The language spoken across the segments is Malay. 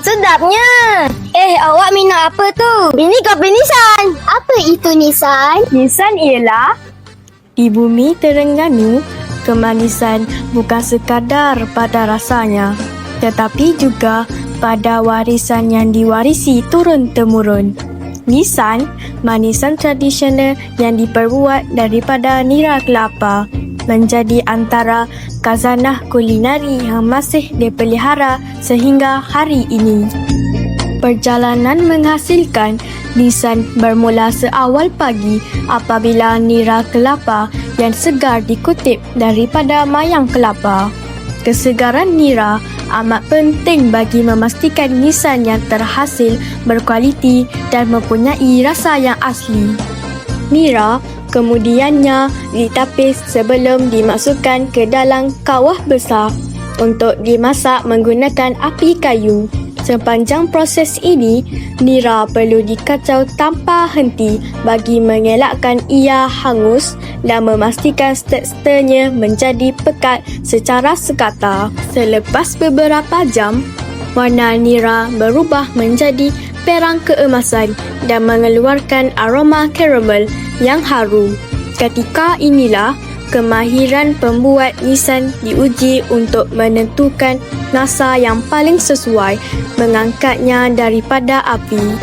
Sedapnya. Awak minum apa tu? Ini kopi Nissan. Apa itu Nissan? Nissan ialah di bumi Terengganu, kemanisan bukan sekadar pada rasanya, tetapi juga pada warisan yang diwarisi turun-temurun. Nissan, manisan tradisional yang diperbuat daripada nira kelapa, menjadi antara khazanah kulinari yang masih dipelihara sehingga hari ini. Perjalanan menghasilkan Nissan bermula seawal pagi apabila nira kelapa yang segar dikutip daripada mayang kelapa. Kesegaran nira amat penting bagi memastikan Nissan yang terhasil berkualiti dan mempunyai rasa yang asli. Nira kemudiannya ditapis sebelum dimasukkan ke dalam kawah besar untuk dimasak menggunakan api kayu. Sepanjang proses ini, nira perlu dikacau tanpa henti bagi mengelakkan ia hangus dan memastikan teksturnya menjadi pekat secara sekata. Selepas beberapa jam, warna nira berubah menjadi perang keemasan dan mengeluarkan aroma karamel yang harum. Ketika inilah kemahiran pembuat Nissan diuji untuk menentukan rasa yang paling sesuai mengangkatnya daripada api.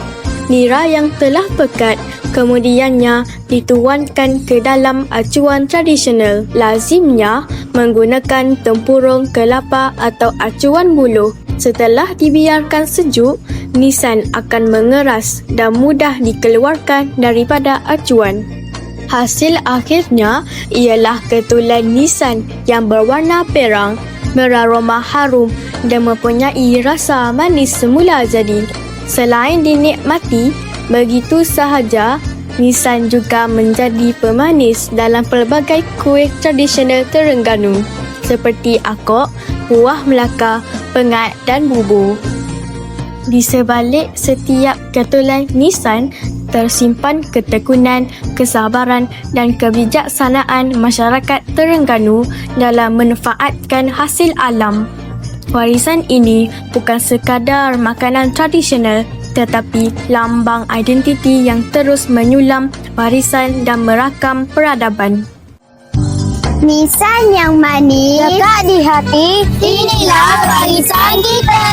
Nira yang telah pekat kemudiannya dituangkan ke dalam acuan tradisional, lazimnya menggunakan tempurung kelapa atau acuan buluh. Setelah dibiarkan sejuk, Nissan akan mengeras dan mudah dikeluarkan daripada acuan. Hasil akhirnya ialah ketulan Nissan yang berwarna perang, beraroma harum dan mempunyai rasa manis semula jadi. Selain dinikmati begitu sahaja, Nissan juga menjadi pemanis dalam pelbagai kuih tradisional Terengganu seperti akok, buah melaka, pengat dan bubur. Di sebalik setiap ketulan Nissan tersimpan ketekunan, kesabaran dan kebijaksanaan masyarakat Terengganu dalam memanfaatkan hasil alam. Warisan ini bukan sekadar makanan tradisional tetapi lambang identiti yang terus menyulam warisan dan merakam peradaban. Nissan yang manis, lekat di hati, inilah warisan kita.